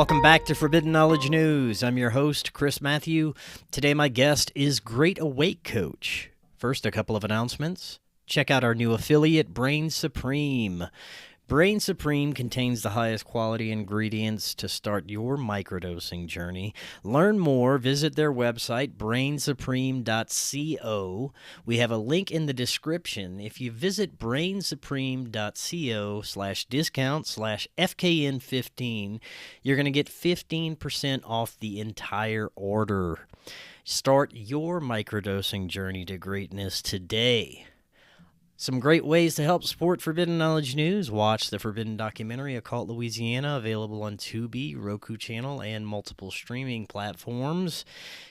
Welcome back to Forbidden Knowledge News. I'm your host, Chris Matthew. Today my guest is Great Awake Coach. First, a couple of announcements. Check out our new affiliate, Brainsupreme. Brainsupreme contains the highest quality ingredients to start your microdosing journey. Learn more, visit their website, brainsupreme.co. We have a link in the description. If you visit brainsupreme.co/discount/FKN15, you're going to get 15% off the entire order. Start your microdosing journey to greatness today. Some great ways to help support Forbidden Knowledge News. Watch the Forbidden documentary, Occult Louisiana, available on Tubi, Roku channel, and multiple streaming platforms.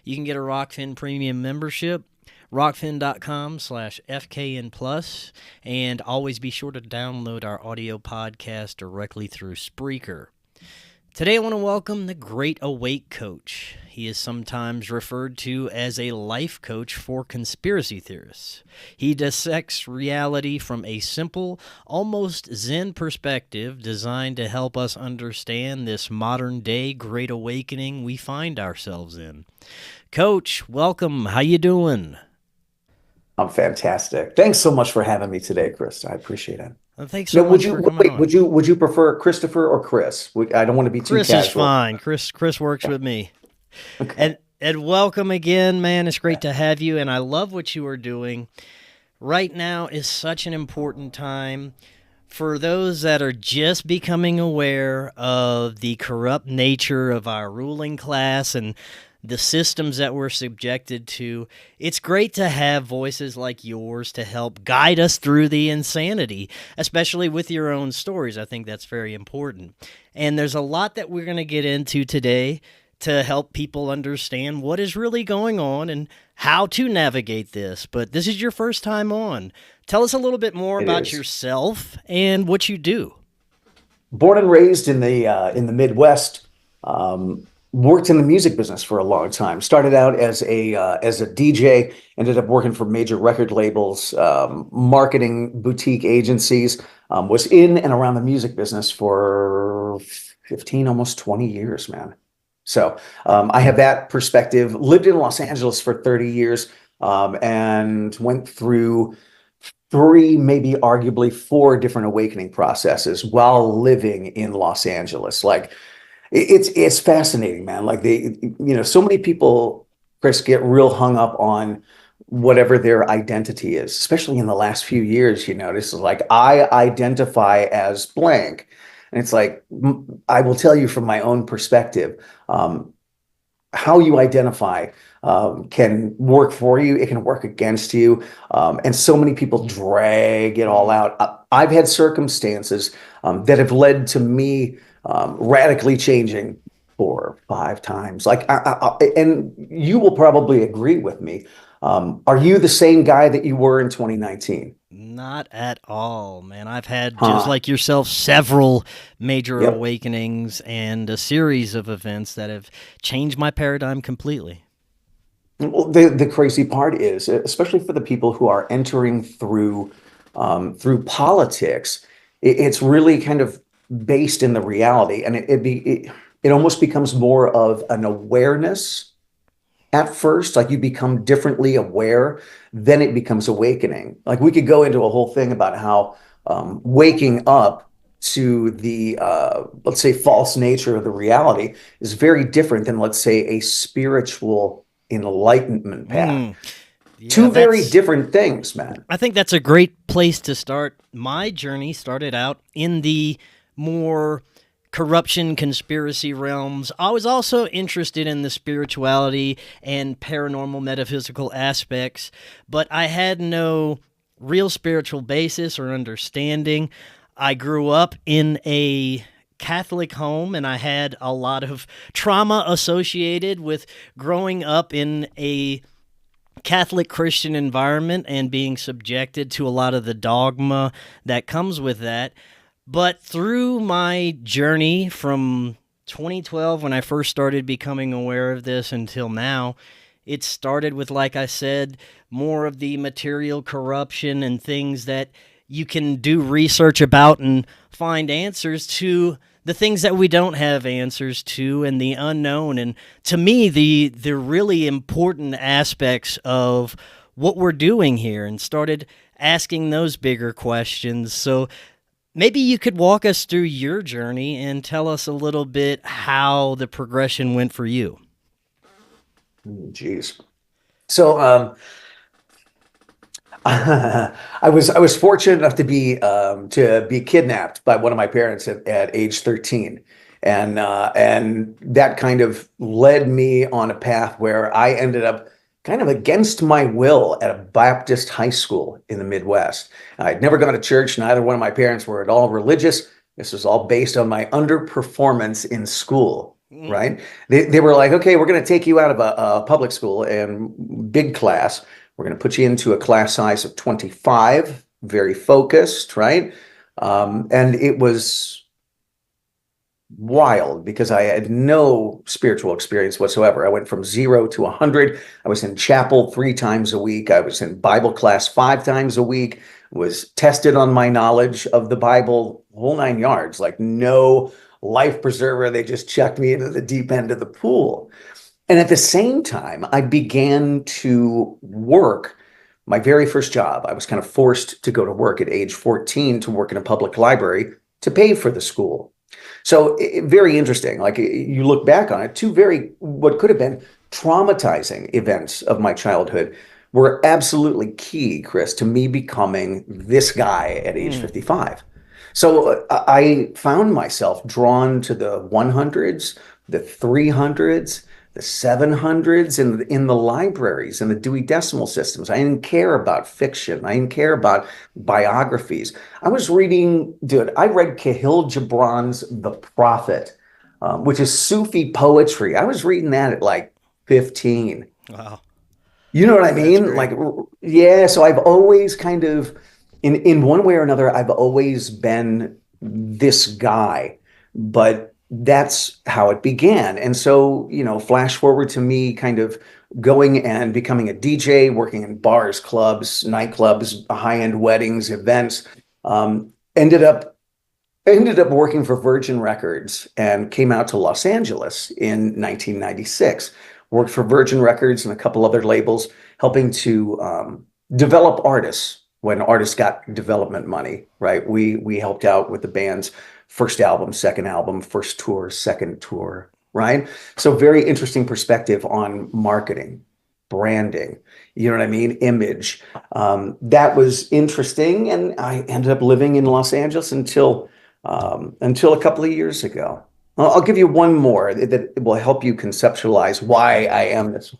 You can get a Rokfin premium membership, Rokfin.com/FKN Plus, and always be sure to download our audio podcast directly through Spreaker. Today I want to welcome the Great Awake Coach. He is sometimes referred to as a life coach for conspiracy theorists. He dissects reality from a simple, almost Zen perspective designed to help us understand this modern-day Great Awakening we find ourselves in. Coach, welcome. How you doing? I'm fantastic. Thanks so much for having me today, Chris. I appreciate it. Well, thanks so much for coming on. Would you prefer Christopher or Chris? I don't want to be too casual. Chris is fine. Chris works with me. Okay. And welcome again, man. It's great to have you, and I love what you are doing. Right now is such an important time for those that are just becoming aware of the corrupt nature of our ruling class and the systems that we're subjected to. It's great to have voices like yours to help guide us through the insanity, especially with your own stories. I think that's very important. And there's a lot that we're going to get into today to help people understand what is really going on and how to navigate this. But this is your first time on. Tell us a little bit more about yourself and what you do. Born and raised in the Midwest, worked in the music business for a long time. Started out as a DJ, ended up working for major record labels, marketing boutique agencies. Was in and around the music business for 15, almost 20 years, man. So I have that perspective. Lived in Los Angeles for 30 years and went through 3, maybe arguably 4 different awakening processes while living in Los Angeles. Like, it's fascinating, man. Like so many people, Chris, get real hung up on whatever their identity is, especially in the last few years. This is like, I identify as blank. And it's like, I will tell you from my own perspective, how you identify can work for you. It can work against you. And so many people drag it all out. I've had circumstances that have led to me radically changing 4 or 5 times. Like, and you will probably agree with me. Are you the same guy that you were in 2019? Not at all, man. I've had, just like yourself, several major awakenings and a series of events that have changed my paradigm completely. Well, the crazy part is, especially for the people who are entering through politics, it's really kind of based in the reality, and it almost becomes more of an awareness at first. Like, you become differently aware, then it becomes awakening. Like, we could go into a whole thing about how waking up to the let's say false nature of the reality is very different than, let's say, a spiritual enlightenment path. Yeah, 2 very different things, man. I think that's a great place to start. My journey started out in the more corruption, conspiracy realms. I was also interested in the spirituality and paranormal metaphysical aspects, but I had no real spiritual basis or understanding. I grew up in a Catholic home, and I had a lot of trauma associated with growing up in a Catholic Christian environment and being subjected to a lot of the dogma that comes with that. But through my journey from 2012, when I first started becoming aware of this, until now, it started with, like I said, more of the material corruption and things that you can do research about and find answers to the things that we don't have answers to and the unknown. And to me, the really important aspects of what we're doing here, and started asking those bigger questions. So maybe you could walk us through your journey and tell us a little bit how the progression went for you. Jeez. So I was fortunate enough to be kidnapped by one of my parents at age 13. And that kind of led me on a path where I ended up kind of against my will at a Baptist high school in the Midwest. I'd never gone to church. Neither one of my parents were at all religious. This was all based on my underperformance in school, right? They were like, okay, we're going to take you out of a public school and big class. We're going to put you into a class size of 25, very focused, right? And it was wild because I had no spiritual experience whatsoever. I went from 0 to 100. I was in chapel 3 times a week. I was in Bible class 5 times a week, was tested on my knowledge of the Bible, whole 9 yards, like no life preserver. They just chucked me into the deep end of the pool. And at the same time, I began to work. My very first job, I was kind of forced to go to work at age 14 to work in a public library to pay for the school. So very interesting. Like you look back on it, 2 very, what could have been traumatizing events of my childhood were absolutely key, Chris, to me becoming this guy at age 55. So I found myself drawn to the 100s, the 300s, the 700s in the libraries and the Dewey Decimal Systems. I didn't care about fiction. I didn't care about biographies. I was reading, I read Khalil Gibran's The Prophet, which is Sufi poetry. I was reading that at like 15. Wow. You know what I mean? Like, yeah, so I've always kind of, in one way or another, I've always been this guy, but that's how it began. And so, flash forward to me kind of going and becoming a DJ, working in bars, clubs, nightclubs, high-end weddings, events, ended up working for Virgin Records and came out to Los Angeles in 1996. Worked for Virgin Records and a couple other labels, helping to develop artists when artists got development money, right? We helped out with the band's first album, second album, first tour, second tour, right? So very interesting perspective on marketing, branding, you know what I mean? Image. That was interesting. And I ended up living in Los Angeles until a couple of years ago. I'll give you one more that will help you conceptualize why I am this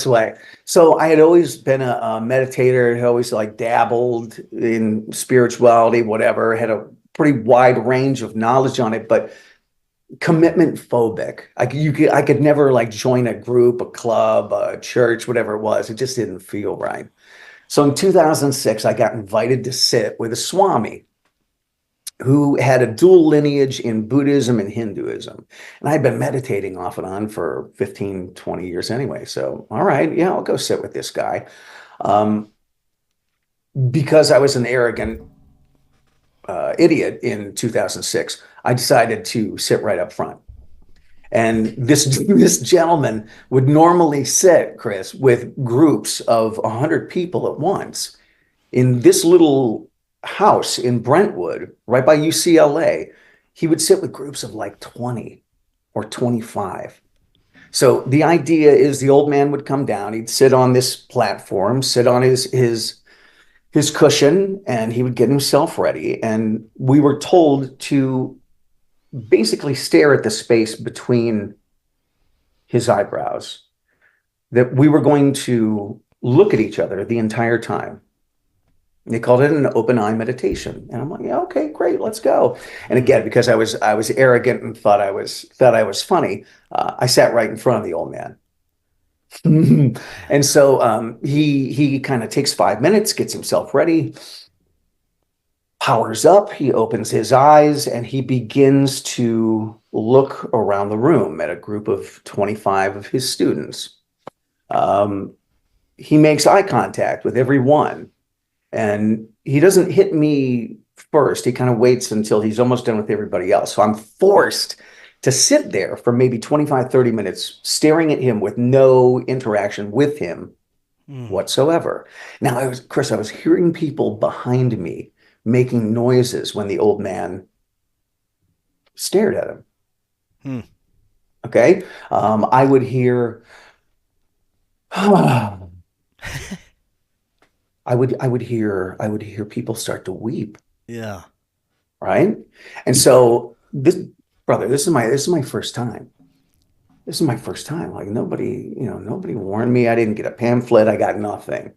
way. So I had always been a meditator, had always like dabbled in spirituality, whatever, had a pretty wide range of knowledge on it, but commitment phobic. I could never like join a group, a club, a church, whatever it was. It just didn't feel right. So in 2006, I got invited to sit with a Swami who had a dual lineage in Buddhism and Hinduism. And I'd been meditating off and on for 15, 20 years anyway. So, all right, yeah, I'll go sit with this guy. Because I was an arrogant idiot in 2006, I decided to sit right up front. And this gentleman would normally sit, Chris, with groups of 100 people at once in this little house in Brentwood, right by UCLA. He would sit with groups of like 20 or 25. So the idea is the old man would come down, he'd sit on this platform, sit on his cushion, and he would get himself ready. And we were told to basically stare at the space between his eyebrows, that we were going to look at each other the entire time. They called it an open eye meditation. And I'm like, yeah, okay, great, let's go. And again, because I was arrogant and thought I was funny, I sat right in front of the old man. And so he kind of takes 5 minutes, gets himself ready, powers up, he opens his eyes, and he begins to look around the room at a group of 25 of his students. He makes eye contact with everyone. And he doesn't hit me first. He kind of waits until he's almost done with everybody else. So I'm forced to sit there for maybe 25, 30 minutes staring at him with no interaction with him whatsoever. Now, Chris, I was hearing people behind me making noises when the old man stared at him. Okay. I would hear, I would hear people start to weep. Yeah. Right. And so this is my first time. This is my first time. Like nobody warned me. I didn't get a pamphlet. I got nothing.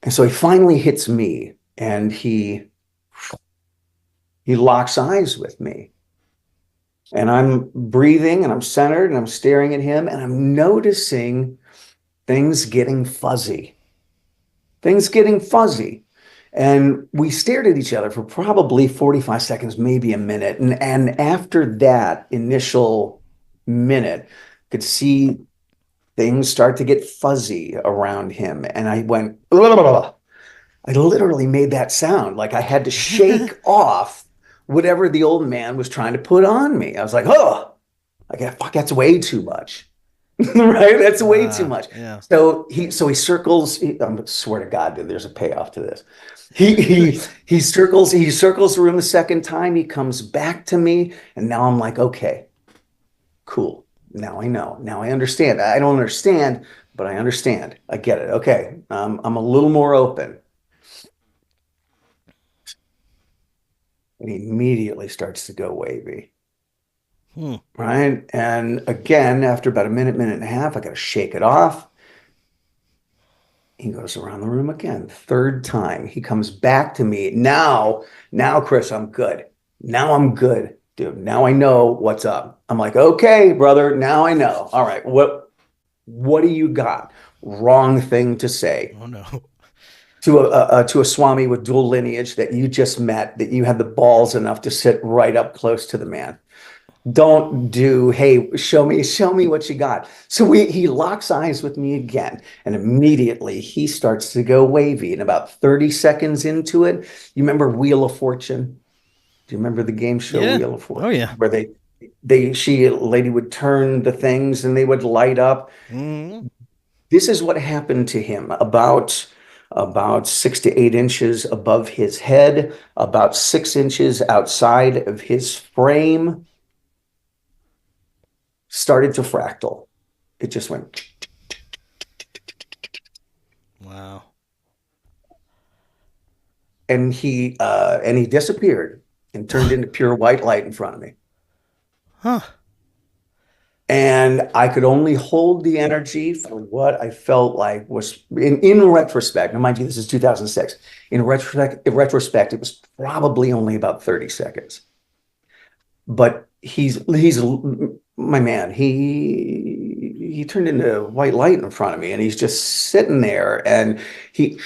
And so he finally hits me and he locks eyes with me. And I'm breathing and I'm centered and I'm staring at him and I'm noticing things getting fuzzy. And we stared at each other for probably 45 seconds, maybe a minute. And after that initial minute, could see things start to get fuzzy around him. And I went, blah, blah, blah. I literally made that sound like I had to shake off whatever the old man was trying to put on me. I was like, oh, fuck, that's way too much. Right? That's way too much. Yeah. So he circles, I swear to God, dude, there's a payoff to this. He circles the room the second time. He comes back to me. And now I'm like, okay, cool. Now I know. Now I understand. I don't understand, but I understand. I get it. Okay. I'm a little more open. And he immediately starts to go wavy. Right. And again, after about a minute and a half, I got to shake it off. He goes around the room again. Third time, he comes back to me. Now, Chris, I'm good. Now I'm good, dude. Now I know what's up. I'm like, okay, brother. Now I know. All right. What do you got? Wrong thing to say. Oh no. To a Swami with dual lineage that you just met, that you had the balls enough to sit right up close to the man. Don't do, hey, show me what you got. So he locks eyes with me again, and immediately he starts to go wavy. And about 30 seconds into it, you remember Wheel of Fortune? Do you remember the game show Wheel of Fortune? Oh yeah. Where a lady would turn the things and they would light up. Mm-hmm. This is what happened to him about 6 to 8 inches above his head, about 6 inches outside of his frame. Started to fractal. It just went. Wow. And he disappeared and turned into pure white light in front of me. Huh. And I could only hold the energy for what I felt like was in retrospect. Now, mind you, this is 2006. In retrospect, it was probably only about 30 seconds. But he's my man. He turned into white light in front of me, and he's just sitting there. And he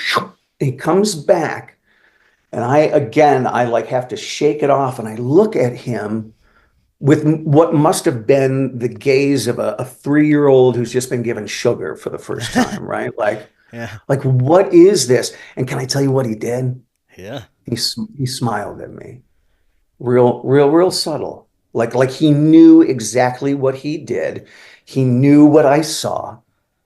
comes back, and I like have to shake it off, and I look at him with what must have been the gaze of a 3-year-old who's just been given sugar for the first time, right? Like, Yeah. like what is this? And can I tell you what he did? Yeah. He smiled at me, real subtle. Like he knew exactly what he did. He knew what I saw,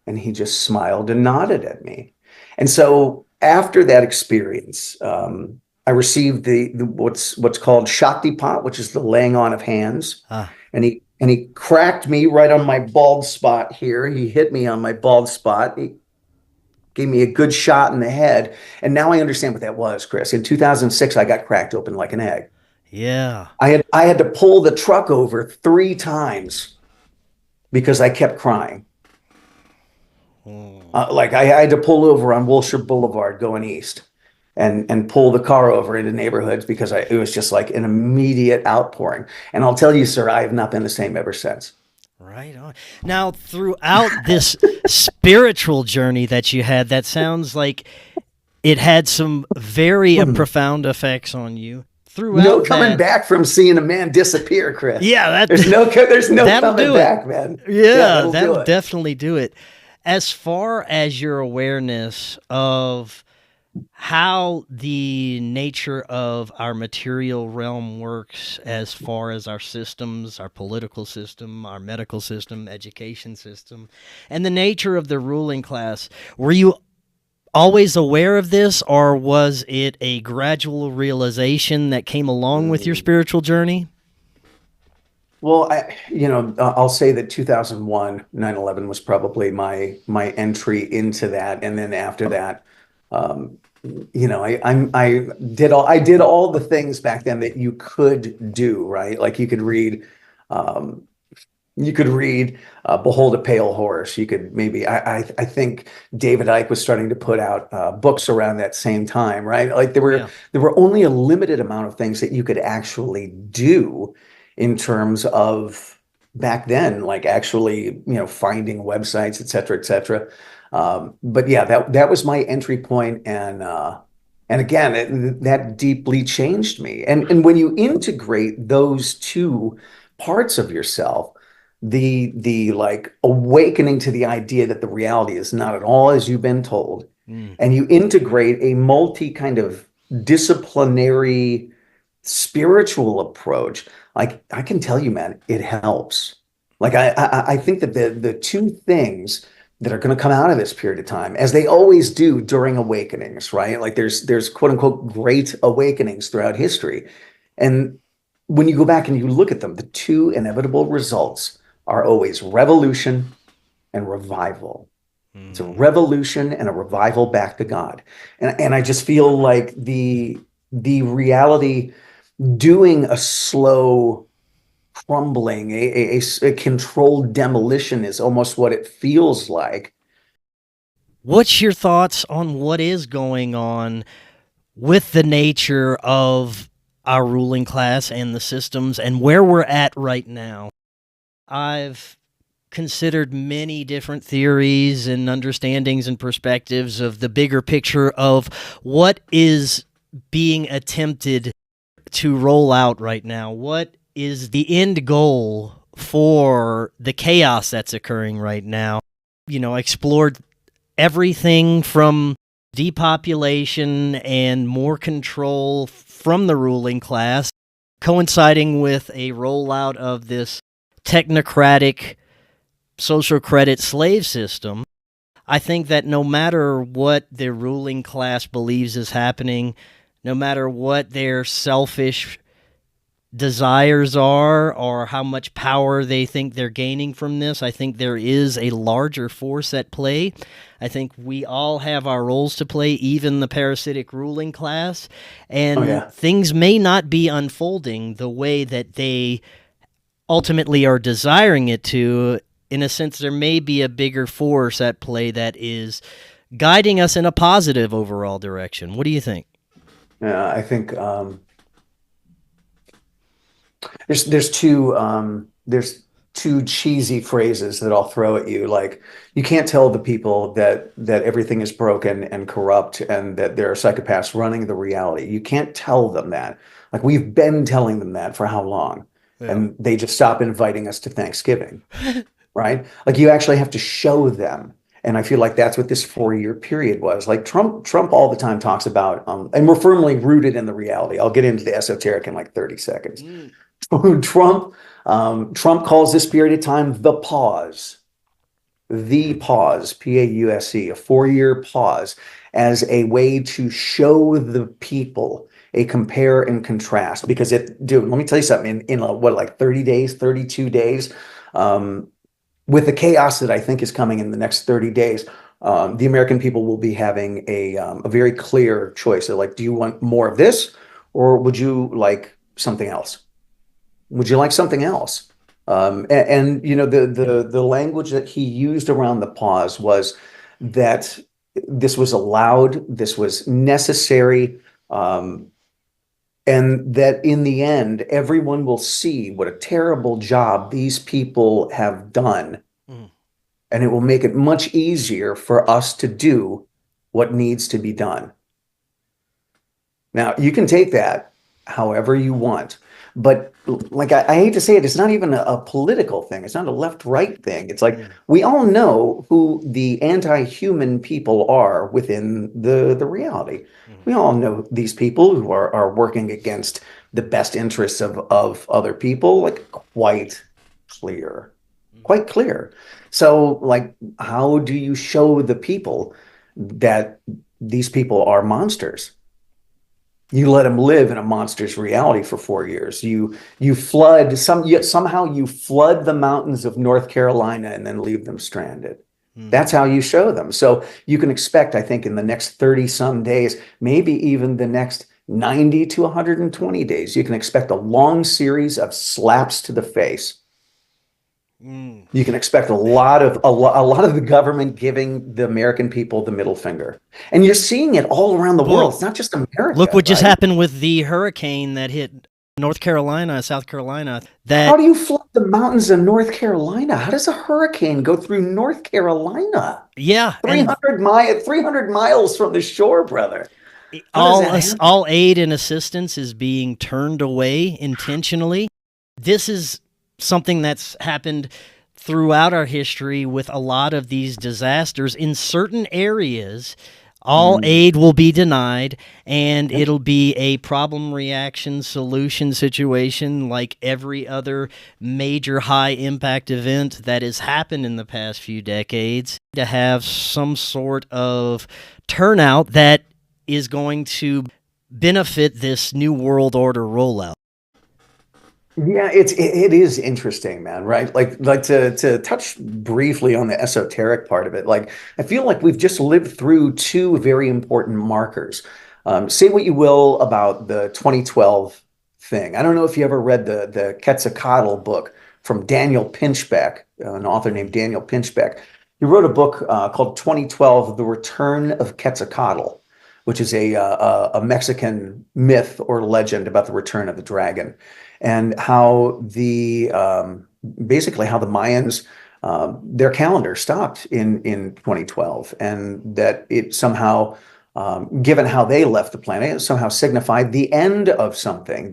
and he just smiled and nodded at me. And so after that experience, I received the what's called Shaktipat, which is the laying on of hands. And he cracked me right on my bald spot here. He hit me on my bald spot. He gave me a good shot in the head. And now I understand what that was, Chris. In 2006, I got cracked open like an egg. Yeah. I had to pull the truck over 3 times because I kept crying. Like I had to pull over on Wilshire Boulevard going east and pull the car over into neighborhoods because it was just like an immediate outpouring. And I'll tell you, sir, I have not been the same ever since. Right on. Now, throughout this spiritual journey that you had, that sounds like it had some very profound effects on you. No coming back from seeing a man disappear, Chris. Yeah, there's no coming back, man. Yeah, that'll definitely do it. As far as your awareness of how the nature of our material realm works as far as our systems, our political system, our medical system, education system, and the nature of the ruling class. Were you always aware of this, or was it a gradual realization that came along with your Mm. spiritual journey? Well, I'll say that 2001, 9/11 was probably my entry into that, and then after that, um, I did all the things back then that you could do, right? Like um, you could read Behold a Pale Horse. You could maybe I think David Icke was starting to put out books around that same time, right? Like Yeah. there were only a limited amount of things that you could actually do in terms of back then, like actually, finding websites, et cetera, et cetera. But yeah, that was my entry point, and again, that deeply changed me. And when you integrate those two parts of yourself, the like awakening to the idea that the reality is not at all as you've been told, Mm. and you integrate a multi kind of disciplinary spiritual approach, like I can tell you, man, it helps. Like I think that the two things that are going to come out of this period of time, as they always do during awakenings, right? Like there's quote unquote great awakenings throughout history. And when you go back and you look at them, the two inevitable results are always revolution and revival. It's a Mm. revolution and a revival back to God. And I just feel like the reality, doing a slow crumbling, a controlled demolition is almost what it feels like. What's your thoughts on what is going on with the nature of our ruling class and the systems and where we're at right now? I've considered many different theories and understandings and perspectives of the bigger picture of what is being attempted to roll out right now. What is the end goal for the chaos that's occurring right now? Explored everything from depopulation and more control from the ruling class, coinciding with a rollout of this technocratic social credit slave system. I think that no matter what the ruling class believes is happening, no matter what their selfish desires are or how much power they think they're gaining from this, I think there is a larger force at play. I think we all have our roles to play, even the parasitic ruling class, Oh and yeah. things may not be unfolding the way that they ultimately are desiring it to. In a sense, there may be a bigger force at play that is guiding us in a positive overall direction. What do you think? I think there's two cheesy phrases that I'll throw at you. Like, you can't tell the people that everything is broken and corrupt and that there are psychopaths running the reality. You can't tell them that. Like, we've been telling them that for how long? Yeah. And they just stop inviting us to Thanksgiving, right? Like, you actually have to show them. And I feel like that's what this 4-year period was. Like, Trump all the time talks about, and we're firmly rooted in the reality. I'll get into the esoteric in like 30 seconds. Mm. Trump calls this period of time the pause, PAUSE, a 4-year pause, as a way to show the people a compare and contrast. Because dude, let me tell you something. In what, like 30 days, 32 days, um, with the chaos that I think is coming in the next 30 days, the American people will be having a very clear choice. They're like, do you want more of this, or would you like something else? Would you like something else? The language that he used around the pause was that this was allowed, this was necessary, um, and that in the end, everyone will see what a terrible job these people have done, Mm. and it will make it much easier for us to do what needs to be done. Now, you can take that however you want, But like I hate to say it, it's not even a political thing. It's not a left-right thing. It's like we all know who the anti-human people are within the reality. We all know these people who are working against the best interests of other people, like clear, quite clear. So, like, how do you show the people that these people are monsters? You let them live in a monster's reality for 4 years. You flood somehow you flood the mountains of North Carolina and then leave them stranded. That's how you show them. So you can expect, I think, in the next 30 some days, maybe even the next 90 to 120 days, you can expect a long series of slaps to the face. You can expect a lot of the government giving the American people the middle finger, and you're seeing it all around the world. It's not just America. Look what just right? happened with the hurricane that hit North Carolina, South Carolina. How do you flood the mountains of North Carolina? How does a hurricane go through North Carolina? Yeah, 300 miles from the shore, brother. all aid and assistance is being turned away intentionally. This is something that's happened throughout our history with a lot of these disasters. In certain areas, all aid will be denied, and it'll be a problem reaction solution situation like every other major high impact event that has happened in the past few decades, to have some sort of turnout that is going to benefit this new world order rollout. Yeah, it is interesting, man, right? Like to touch briefly on the esoteric part of it. Like I feel like we've just lived through two very important markers. Say what you will about the 2012 thing. I don't know if you ever read the Quetzalcoatl book from Daniel Pinchbeck, an author named Daniel Pinchbeck. He wrote a book called 2012: The Return of Quetzalcoatl, which is a Mexican myth or legend about the return of the dragon, and how basically how the Mayans, their calendar stopped in 2012, and that it somehow, given how they left the planet, it somehow signified the end of something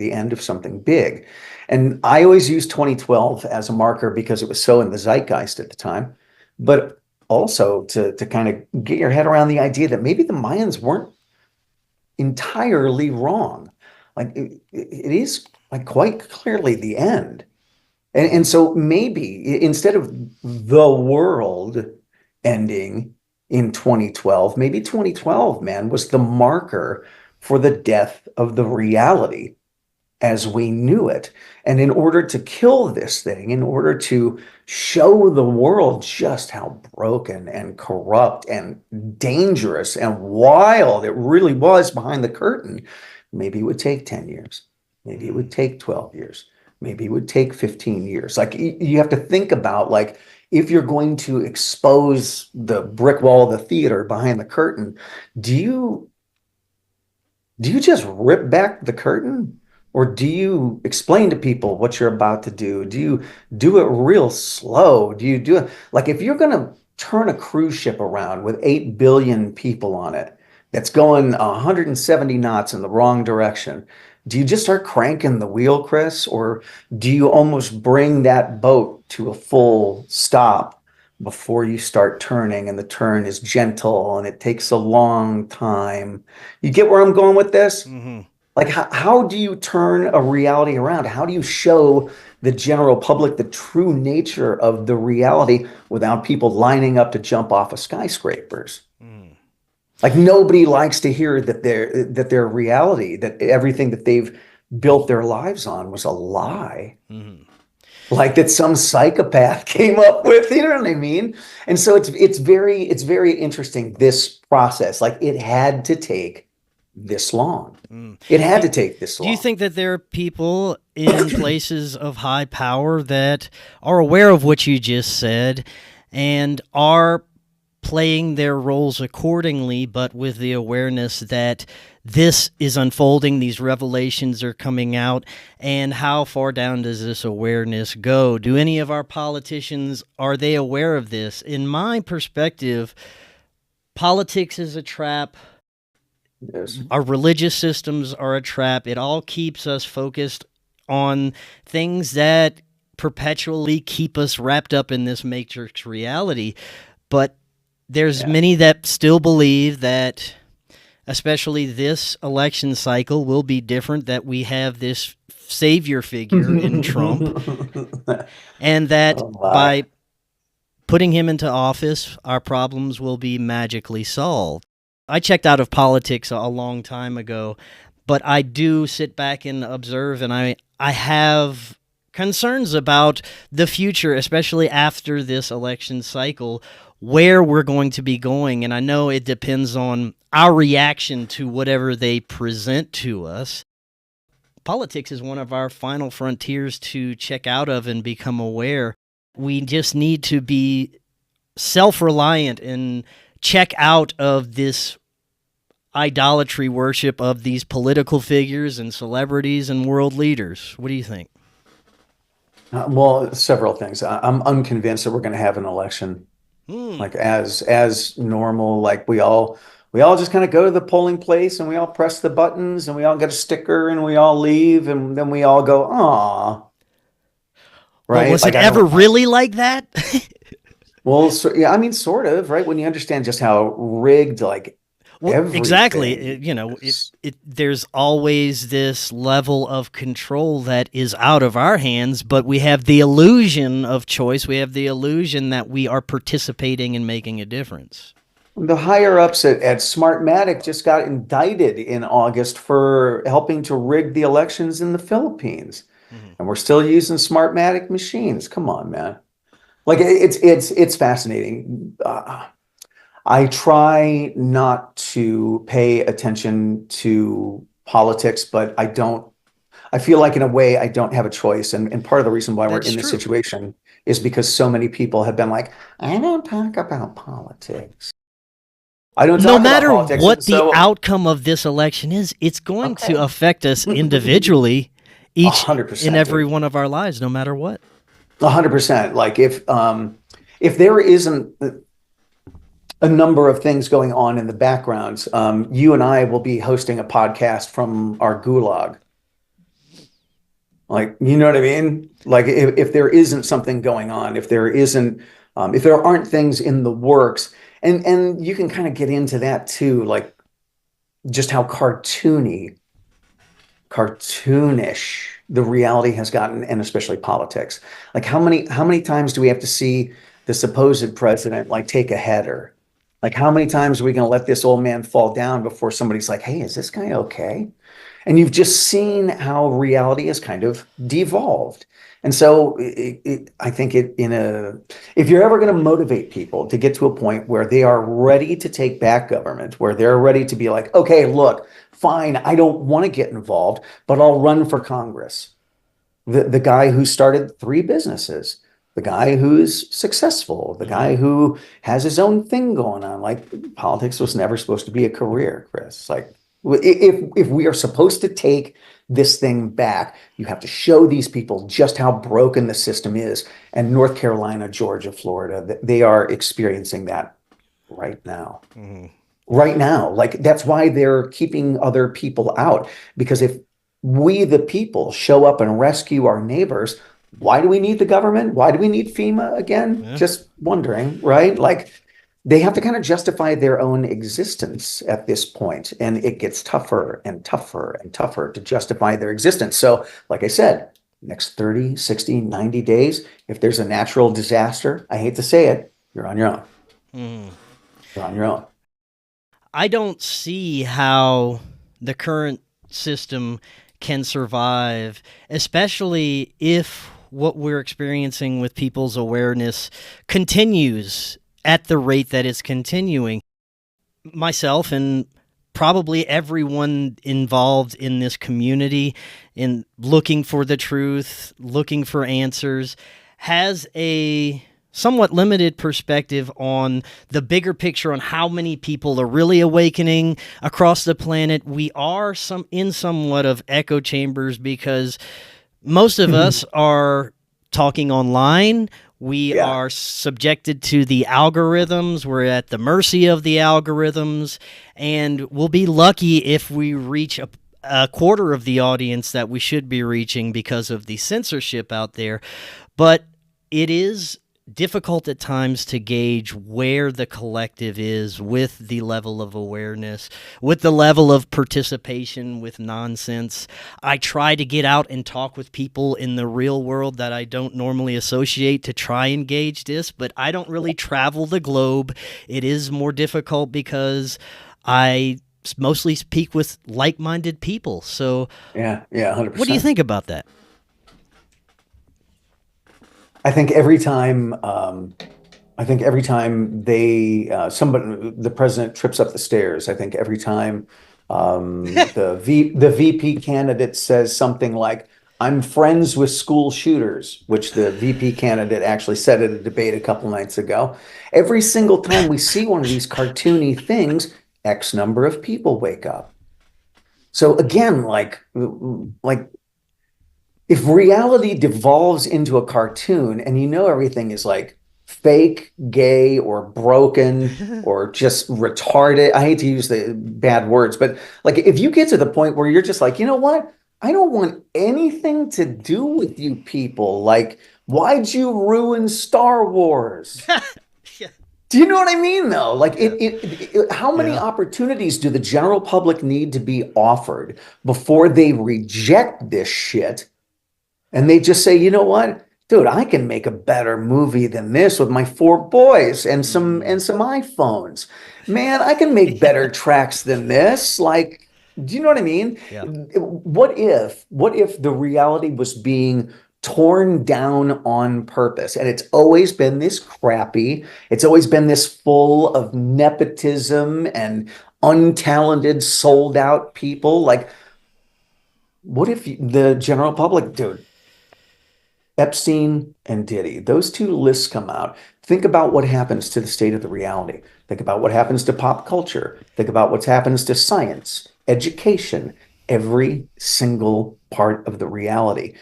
big. And I always use 2012 as a marker because it was so in the zeitgeist at the time, but also to kind of get your head around the idea that maybe the Mayans weren't entirely wrong. Like it is like quite clearly the end. And so maybe instead of the world ending in 2012, maybe 2012, man, was the marker for the death of the reality as we knew it. And in order to kill this thing, in order to show the world just how broken and corrupt and dangerous and wild it really was behind the curtain, maybe it would take 10 years. Maybe it would take 12 years. Maybe it would take 15 years. Like you have to think about, like, if you're going to expose the brick wall of the theater behind the curtain, do you just rip back the curtain? Or do you explain to people what you're about to do? Do you do it real slow? Do you do it like, if you're going to turn a cruise ship around with 8 billion people on it that's going 170 knots in the wrong direction, do you just start cranking the wheel, Chris? Or do you almost bring that boat to a full stop before you start turning, and the turn is gentle and it takes a long time? You get where I'm going with this? Like, how do you turn a reality around? How do you show the general public the true nature of the reality without people lining up to jump off of skyscrapers? Like, nobody likes to hear that their reality, that everything that they've built their lives on was a lie. Like that some psychopath came up with, you know what I mean? And so it's very interesting, this process. Like, it had to take this long. It had to take this long. Do you think that there are people in places of high power that are aware of what you just said and are playing their roles accordingly, but with the awareness that this is unfolding, these revelations are coming out, and how far down does this awareness go? Do any of our politicians, are they aware of this? In my perspective, politics is a trap. Yes. Our religious systems are a trap. It all keeps us focused on things that perpetually keep us wrapped up in this matrix reality. But there's many that still believe that, especially this election cycle, will be different, that we have this savior figure in Trump, and that by putting him into office, our problems will be magically solved. I checked out of politics a long time ago, but I do sit back and observe, and I have concerns about the future, especially after this election cycle, where we're going to be going. And I know it depends on our reaction to whatever they present to us. Politics is one of our final frontiers to check out of and become aware. We just need to be self-reliant and check out of this idolatry worship of these political figures and celebrities and world leaders. What do you think? Well, several things. I'm unconvinced that we're going to have an election like as normal. Like we all just kind of go to the polling place and we all press the buttons and we all get a sticker and we all leave and then we all go, "Aw." Right? Well, was like, it ever really like that? Well, yeah, I mean, sort of, right? When you understand just how rigged, like, exactly. There's always this level of control that is out of our hands, but we have the illusion of choice. We have the illusion that we are participating and making a difference. The higher ups at Smartmatic just got indicted in August for helping to rig the elections in the Philippines. And we're still using Smartmatic machines. Come on, man. Like it's fascinating. I try not to pay attention to politics, but I feel like in a way I don't have a choice. And part of the reason why we're in this situation is because so many people have been like, I don't talk about politics. I don't talk about politics. No matter what the outcome of this election is, it's going to affect us individually, each in every one of our lives, no matter what. 100%. Like if there isn't a number of things going on in the background, you and I will be hosting a podcast from our gulag. Like, you know what I mean? Like if there isn't something going on, if there aren't things in the works, and you can kind of get into that too, like just how cartoonish the reality has gotten, and especially politics. Like how many times do we have to see the supposed president like take a header? Like how many times are we going to let this old man fall down before somebody's like, hey, is this guy okay? And you've just seen how reality has kind of devolved. And so I think if you're ever going to motivate people to get to a point where they are ready to take back government, where they're ready to be like, okay, look, fine, I don't want to get involved, but I'll run for Congress. The guy who started 3 businesses, the guy who's successful, the guy who has his own thing going on. Like politics was never supposed to be a career, Chris. Like if we are supposed to take this thing back, you have to show these people just how broken the system is. And North Carolina, Georgia, Florida, they are experiencing that right now. Right now. Like that's why they're keeping other people out. Because if we, the people, show up and rescue our neighbors, why do we need the government? Why do we need FEMA again? Yeah. Just wondering, right? Like they have to kind of justify their own existence at this point, and it gets tougher and tougher and tougher to justify their existence. So, like I said, next 30, 60, 90 days, if there's a natural disaster, I hate to say it, you're on your own. You're on your own. I don't see how the current system can survive, especially if what we're experiencing with people's awareness continues at the rate that it's continuing. Myself and probably everyone involved in this community in looking for the truth, looking for answers, has a somewhat limited perspective on the bigger picture, on how many people are really awakening across the planet. We are in somewhat of echo chambers because most of us are talking online. We are subjected to the algorithms. We're at the mercy of the algorithms, and we'll be lucky if we reach a quarter of the audience that we should be reaching because of the censorship out there. But it is difficult at times to gauge where the collective is with the level of awareness, with the level of participation with nonsense. I try to get out and talk with people in the real world that I don't normally associate to try and gauge this, but I don't really travel the globe. It is more difficult because I mostly speak with like-minded people. So Yeah, 100%. what do you think about that? I think every time, the president trips up the stairs, I think every time the VP candidate says something like, "I'm friends with school shooters," which the VP candidate actually said at a debate a couple nights ago. Every single time we see one of these cartoony things, X number of people wake up. So again, like if reality devolves into a cartoon and you know everything is like fake, gay, or broken, or just retarded. I hate to use the bad words, but like if you get to the point where you're just like, you know what? I don't want anything to do with you people. Like, why'd you ruin Star Wars? Yeah. Do you know what I mean, though? Like, how many Yeah. opportunities do the general public need to be offered before they reject this shit? And they just say, you know what, dude, I can make a better movie than this with my 4 boys and some iPhones. Man, I can make better tracks than this. Like, do you know what I mean? Yeah. What if the reality was being torn down on purpose? And it's always been this crappy, it's always been this full of nepotism and untalented, sold out people. Like, what if the general public, dude, Epstein and Diddy, those two lists come out. Think about what happens to the state of the reality. Think about what happens to pop culture. Think about what happens to science, education. Every single part of the reality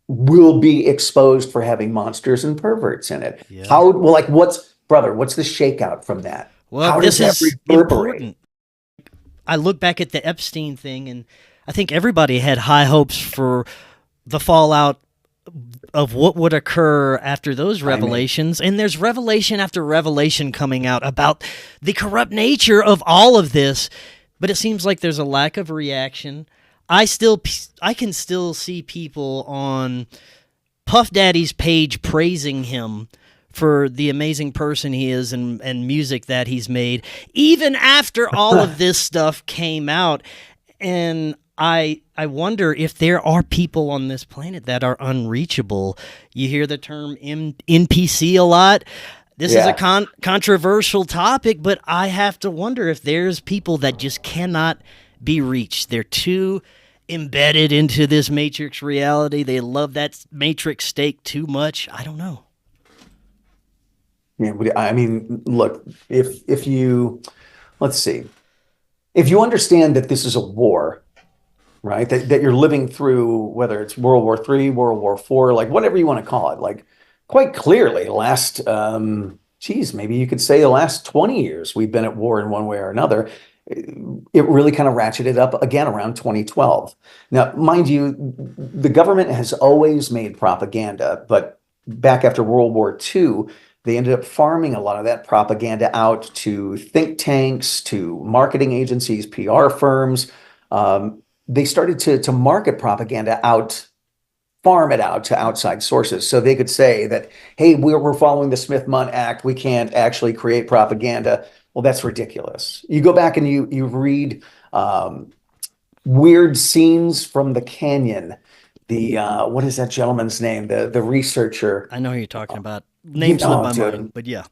will be exposed for having monsters and perverts in it. Yeah. What's the shakeout from that? Well, How this does that is reverberate? important. I look back at the Epstein thing, and I think everybody had high hopes for the fallout of what would occur after those revelations. And there's revelation after revelation coming out about the corrupt nature of all of this. But it seems like there's a lack of reaction. I can still see people on Puff Daddy's page praising him for the amazing person he is and music that he's made, even after all of this stuff came out. And I wonder if there are people on this planet that are unreachable. You hear the term NPC a lot. This is a controversial topic, but I have to wonder if there's people that just cannot be reached. They're too embedded into this matrix reality. They love that matrix steak too much. I don't know. Yeah, I mean, look, let's see, if you understand that this is a war, right? That you're living through, whether it's World War III, World War IV, like whatever you want to call it, like quite clearly maybe you could say the last 20 years we've been at war in one way or another. It really kind of ratcheted up again around 2012. Now, mind you, the government has always made propaganda, but back after World War II, they ended up farming a lot of that propaganda out to think tanks, to marketing agencies, PR firms. They started to market propaganda out, farm it out to outside sources. So they could say that, hey, we're following the Smith-Mundt Act. We can't actually create propaganda. Well, that's ridiculous. You go back and you read weird scenes from the Canyon. What is that gentleman's name? The researcher. I know who you're talking about. Name slipped my mind, but yeah.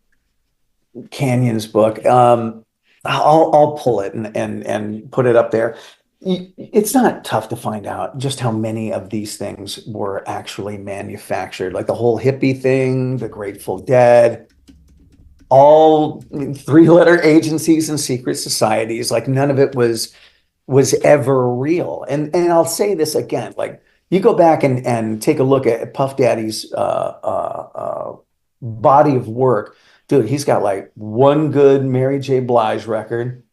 Canyon's book. I'll pull it and put it up there. It's not tough to find out just how many of these things were actually manufactured, like the whole hippie thing, the Grateful Dead, all 3-letter agencies and secret societies. Like none of it was ever real. And I'll say this again, like you go back and take a look at Puff Daddy's body of work. Dude, he's got like one good Mary J. Blige record,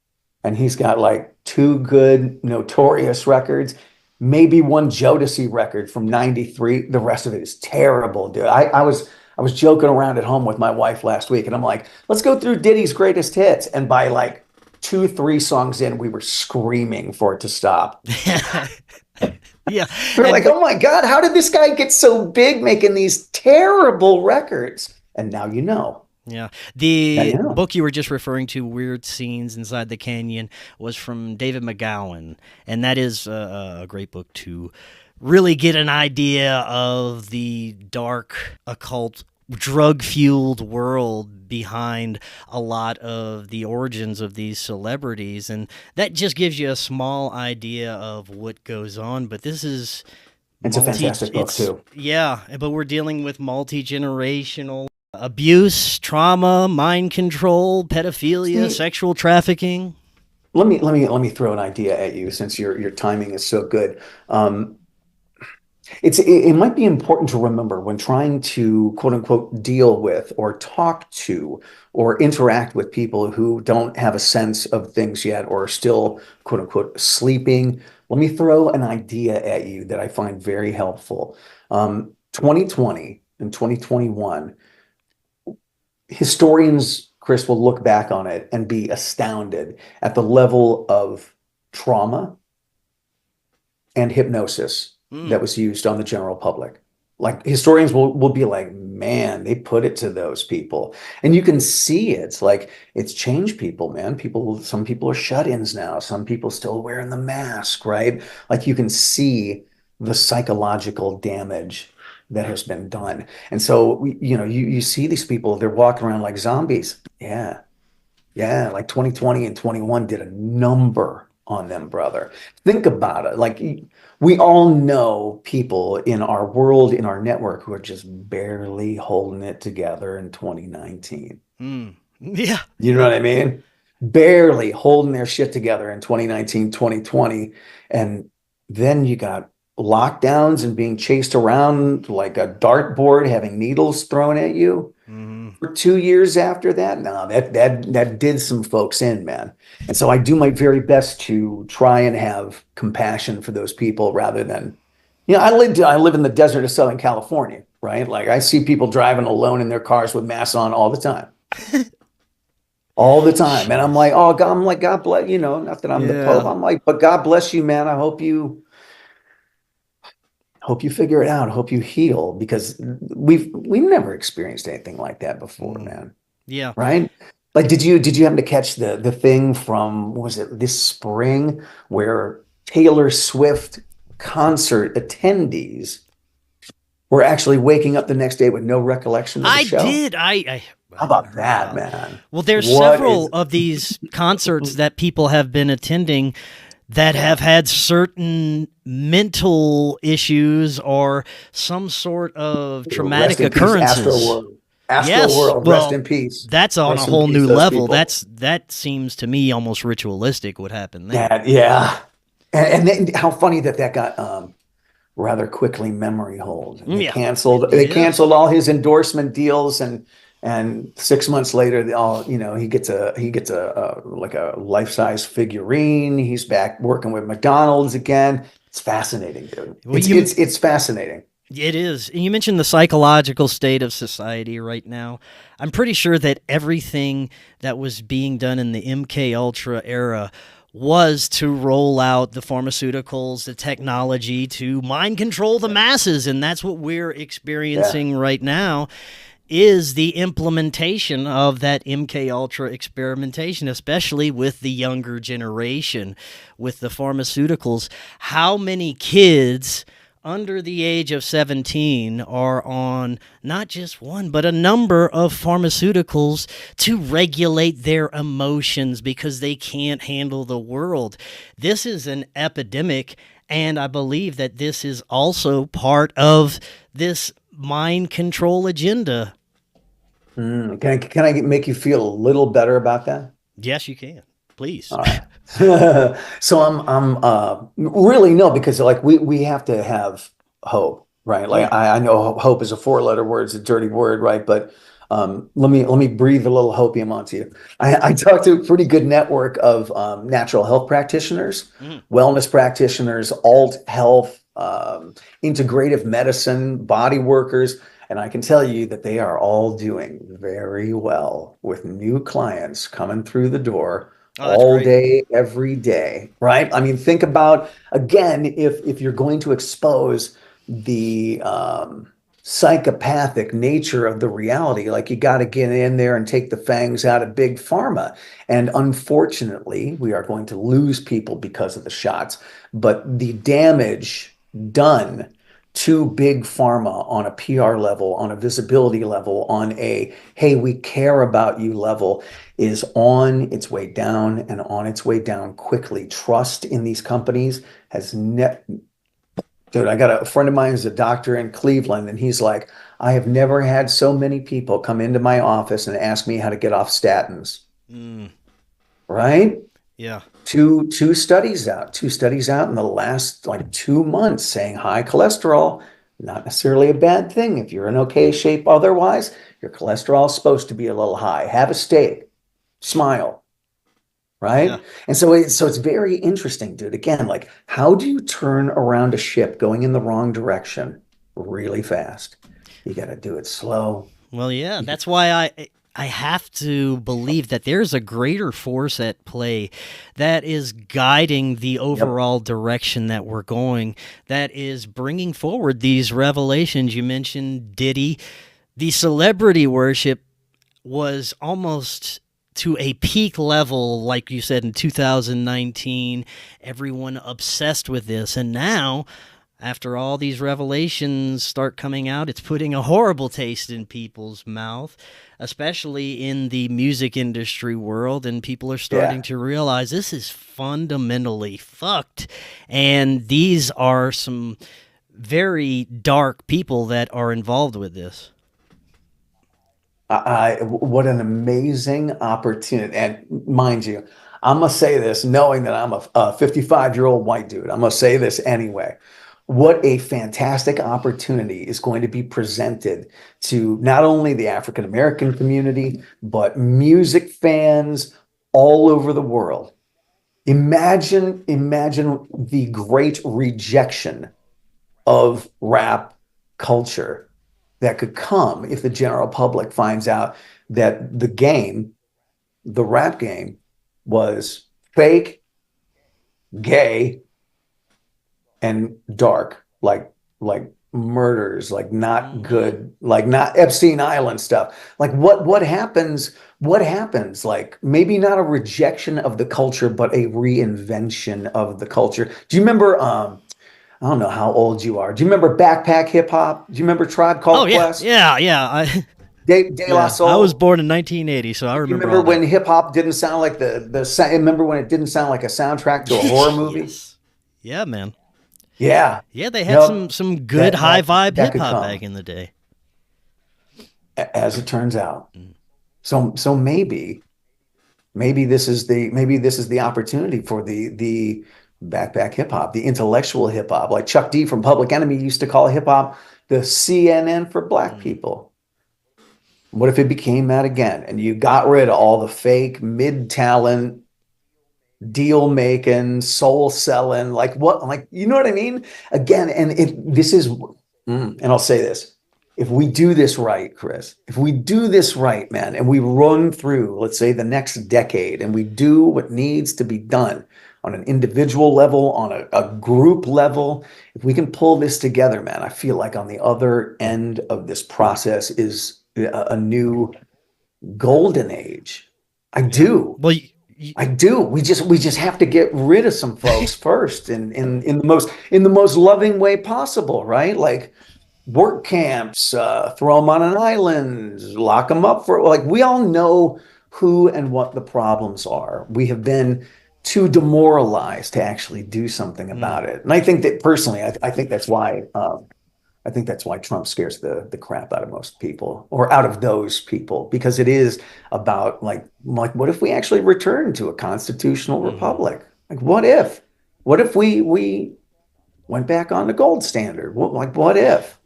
and he's got like two good notorious records, maybe one Jodeci record from '93. The rest of it is terrible, dude. I was joking around at home with my wife last week, and I'm like, let's go through Diddy's greatest hits. And by like two, three songs in, we were screaming for it to stop. Yeah. We're like, oh my God, how did this guy get so big making these terrible records? And now you know. Yeah. Now The you know. book you were just referring to, Weird Scenes Inside the Canyon, was from David McGowan. And that is a great book to really get an idea of the dark, occult, drug-fueled world behind a lot of the origins of these celebrities. And that just gives you a small idea of what goes on. But this is It's a fantastic book too. yeah, but we're dealing with multi-generational abuse, trauma, mind control, pedophilia, sexual trafficking. Let me throw an idea at you since your timing is so good. It might be important to remember when trying to quote unquote deal with or talk to or interact with people who don't have a sense of things yet or are still quote unquote sleeping. Let me throw an idea at you that I find very helpful. 2020 and 2021, historians, Chris, will look back on it and be astounded at the level of trauma and hypnosis that was used on the general public. Like historians will be like, man, they put it to those people. And you can see like it's changed people, man. Some people are shut-ins now. Some people still wearing the mask, right? Like you can see the psychological damage that has been done. And so, you see these people, they're walking around like zombies. Yeah. Yeah. Like 2020 and 21 did a number on them, brother. Think about it. Like we all know people in our world, in our network, who are just barely holding it together in 2019. Yeah. You know what I mean? Barely holding their shit together in 2019, 2020. And then you got lockdowns and being chased around like a dartboard, having needles thrown at you. For 2 years after that, no, that did some folks in, man. And so I do my very best to try and have compassion for those people rather than, I live in the desert of Southern California, right? Like I see people driving alone in their cars with masks on all the time. All the time. And I'm like, oh God, God bless, not that I'm the Pope. I'm like, but God bless you, man. I hope you figure it out. I hope you heal, because we've never experienced anything like that before, man. Yeah. Right? Like, did you happen to catch the thing from, what was it, this spring, where Taylor Swift concert attendees were actually waking up the next day with no recollection of the show? I did. How about that, man? Well, there's several of these concerts that people have been attending that have had certain mental issues or some sort of traumatic occurrences. Astroworld, well, rest in peace. That's on Rest a whole in new peace, those level. people. That seems to me almost ritualistic what happened there. Yeah. And then how funny that got rather quickly memory hold. And they canceled all his endorsement deals, and 6 months later, he gets a like a life-size figurine. He's back working with McDonald's again. It's fascinating, dude. It's fascinating. It is. And you mentioned the psychological state of society right now. I'm pretty sure that everything that was being done in the MK Ultra era was to roll out the pharmaceuticals, the technology to mind control the masses, and that's what we're experiencing right now. Is the implementation of that MK Ultra experimentation, especially with the younger generation, with the pharmaceuticals. How many kids under the age of 17 are on not just one, but a number of pharmaceuticals to regulate their emotions because they can't handle the world? This is an epidemic, and I believe that this is also part of this mind control agenda. Can I make you feel a little better about that? Yes, you can. Please. All right. So I'm really, no, because like we have to have hope, right? Like I know hope is a 4-letter word, it's a dirty word, right? But Let me breathe a little hopium onto you. I talked to a pretty good network of natural health practitioners, Mm. wellness practitioners, alt health, integrative medicine, body workers, and I can tell you that they are all doing very well with new clients coming through the door Oh, that's all great. day, every day, right? I mean, think about again, if you're going to expose the psychopathic nature of the reality. Like you got to get in there and take the fangs out of big pharma. And unfortunately, we are going to lose people because of the shots. But the damage done to big pharma on a PR level, on a visibility level, on a hey, we care about you level is on its way down and on its way down quickly. Trust in these companies has Dude, I got a friend of mine who's a doctor in Cleveland, and he's like, I have never had so many people come into my office and ask me how to get off statins, Mm, right? yeah. Two studies out in the last like 2 months saying high cholesterol, not necessarily a bad thing. If you're in okay shape otherwise, your cholesterol is supposed to be a little high. Have a steak, smile, Yeah. right? And so it's very interesting, dude. Again, like how do you turn around a ship going in the wrong direction really fast? You got to do it slow. Well, yeah, that's why I have to believe that there's a greater force at play that is guiding the Yep. overall direction that we're going, that is bringing forward these revelations. You mentioned Diddy. The celebrity worship was almost to a peak level, like you said, in 2019. Everyone obsessed with this. And now, after all these revelations start coming out, it's putting a horrible taste in people's mouth, especially in the music industry world. And people are starting Yeah. to realize this is fundamentally fucked. And these are some very dark people that are involved with this. What an amazing opportunity. And mind you, I'm gonna say this knowing that I'm a 55-year-old white dude. I'm gonna say this anyway. What a fantastic opportunity is going to be presented to not only the African American community, but music fans all over the world. Imagine the great rejection of rap culture that could come if the general public finds out that the rap game, was fake, gay, and dark, like murders, like not Hmm. good, like not Epstein Island stuff. Like what happens? What happens? Like maybe not a rejection of the culture, but a reinvention of the culture. Do you remember? I don't know how old you are. Do you remember backpack hip hop? Do you remember Tribe Oh Called yeah, Quest? yeah, yeah. I De La yeah, I was Soul? born in 1980, so I You remember remember all when that. hip hop didn't sound like remember when it didn't sound like a soundtrack to a horror movie? Yes. Yeah, man. Yeah. Yeah, they had Yep. some good That high that vibe that hip could hop back come in the day. as it turns out. Mm. So maybe this is the opportunity for the backpack hip hop, the intellectual hip hop. Like Chuck D from Public Enemy used to call hip hop the CNN for black Mm. people. What if it became that again and you got rid of all the fake mid talent, deal making, soul selling, like what, like, you know what I mean? Again, and if this is, and I'll say this, if we do this right, Chris, if we do this right, man, and we run through, let's say, the next decade and we do what needs to be done on an individual level, on a group level, if we can pull this together, man, I feel like on the other end of this process is a new golden age. I Yeah. do. Well, I do. We just have to get rid of some folks first in the most loving way possible, right? Like work camps, throw them on an island, lock them up for like we all know who and what the problems are. We have been too demoralized to actually do something mm, about it. And I think that personally, I think that's why I think that's why Trump scares the crap out of most people or out of those people because it is about like what if we actually return to a constitutional hmm. republic? Like what if we went back on the gold standard? What if?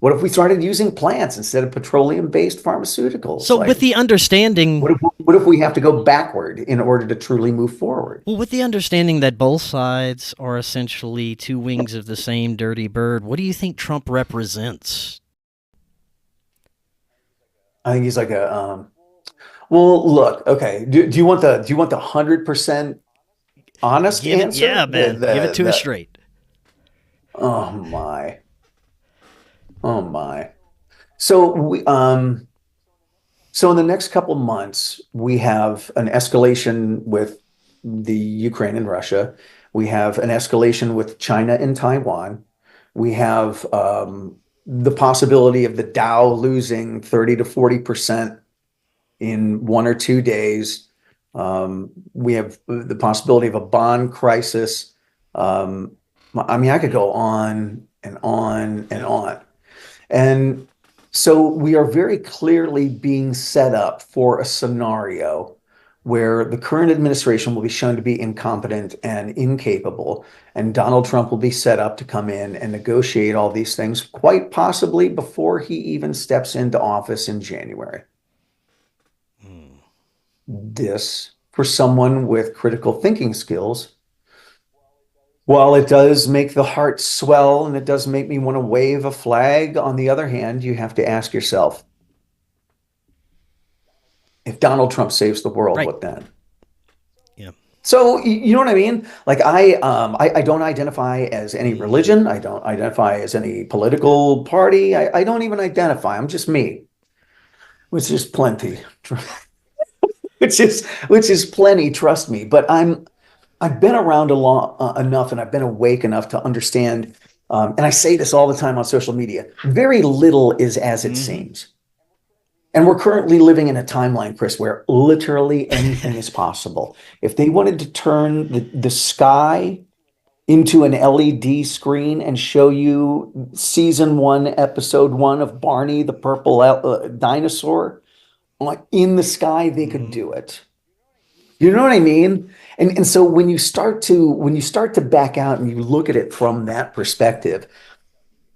What if we started using plants instead of petroleum-based pharmaceuticals? So Like, with the understanding, what if we have to go backward in order to truly move forward? well, with the understanding that both sides are essentially two wings of the same dirty bird, what do you think Trump represents? I think he's like a well, look, okay. Do you want the 100% honest Give it, answer? yeah, man. Give it to us The straight. oh my. Oh my. So so in the next couple months, we have an escalation with the Ukraine and Russia. We have an escalation with China and Taiwan. We have the possibility of the Dow losing 30 to 40% in 1 or 2 days. We have the possibility of a bond crisis. I mean, I could go on and on and on. And so we are very clearly being set up for a scenario where the current administration will be shown to be incompetent and incapable, and Donald Trump will be set up to come in and negotiate all these things, quite possibly before he even steps into office in January. This, for someone with critical thinking skills, while it does make the heart swell and it does make me want to wave a flag, on the other hand, you have to ask yourself, if Donald Trump saves the world, Right. what then? Yeah. So you know what I mean? Like I don't identify as any religion. I don't identify as any political party. I don't even identify. I'm just me, which is plenty. Which is plenty, trust me. But I've been around a long enough, and I've been awake enough to understand. And I say this all the time on social media: very little is as it seems. And we're currently living in a timeline, Chris, where literally anything is possible. If they wanted to turn the sky into an LED screen and show you season 1, episode 1 of Barney the Purple Dinosaur in the sky, they could do it. You know what I mean? And so when you start to back out and you look at it from that perspective,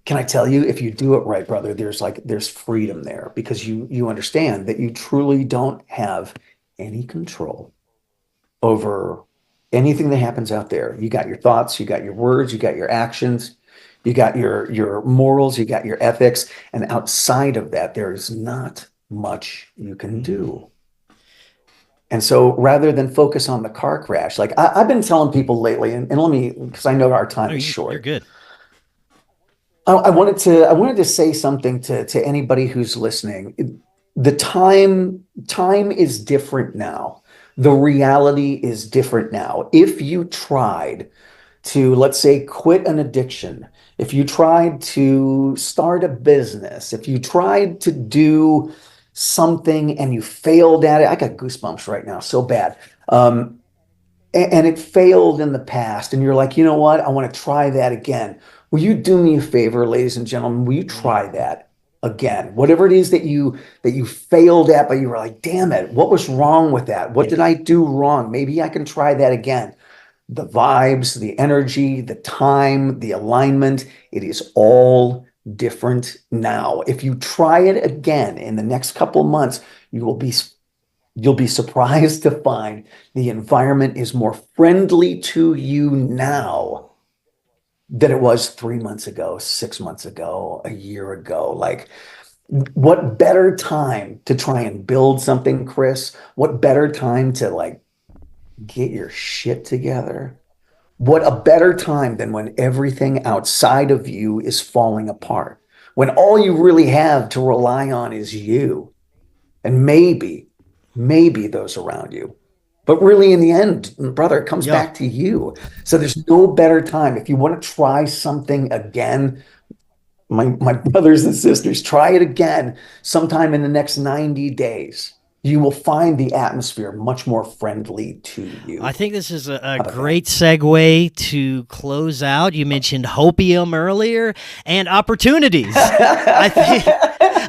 can I tell you, if you do it right, brother, there's freedom there, because you understand that you truly don't have any control over anything that happens out there. You got your thoughts, you got your words, you got your actions, you got your morals, you got your ethics, and outside of that, there is not much you can do. And so rather than focus on the car crash, like I've been telling people lately, and let me, because I know our time is short. You're good. I wanted to say something to anybody who's listening. The time is different now. The reality is different now. If you tried to, let's say, quit an addiction, if you tried to start a business, if you tried to do something and you failed at it, I got goosebumps right now, so bad. And it failed in the past, and you're like, you know what? I want to try that again. Will you do me a favor, ladies and gentlemen? Will you try that again? Whatever it is that you failed at, but you were like, damn it, what was wrong with that? What did I do wrong? Maybe I can try that again. The vibes, the energy, the time, the alignment, it is all different now. If you try it again in the next couple of months, you'll be surprised to find the environment is more friendly to you now than it was 3 months ago, 6 months ago, a year ago. Like, what better time to try and build something, Chris? What better time to like get your shit together? What a better time than when everything outside of you is falling apart, when all you really have to rely on is you, and maybe those around you. But really, in the end, brother, it comes back to you. So there's no better time. If you want to try something again, my brothers and sisters, try it again sometime in the next 90 days. You will find the atmosphere much more friendly to you. I think this is a great segue to close out. You mentioned hopium earlier and opportunities.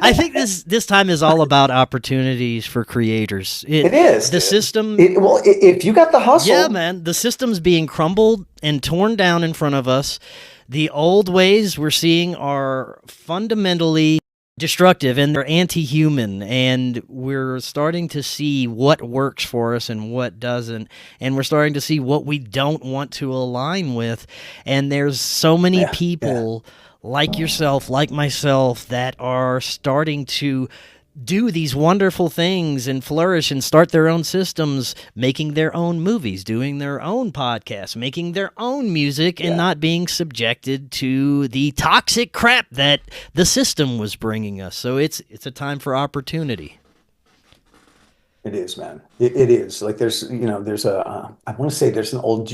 I think this time is all about opportunities for creators. It is. The system. Well, if you got the hustle. Yeah, man. The system's being crumbled and torn down in front of us. The old ways we're seeing are fundamentally destructive and they're anti-human, and we're starting to see what works for us and what doesn't, and we're starting to see what we don't want to align with. And there's so many people like yourself, like myself, that are starting to do these wonderful things and flourish and start their own systems, making their own movies, doing their own podcasts, making their own music, and not being subjected to the toxic crap that the system was bringing us. So it's a time for opportunity. It is, man. It is. Like there's a, I want to say there's an old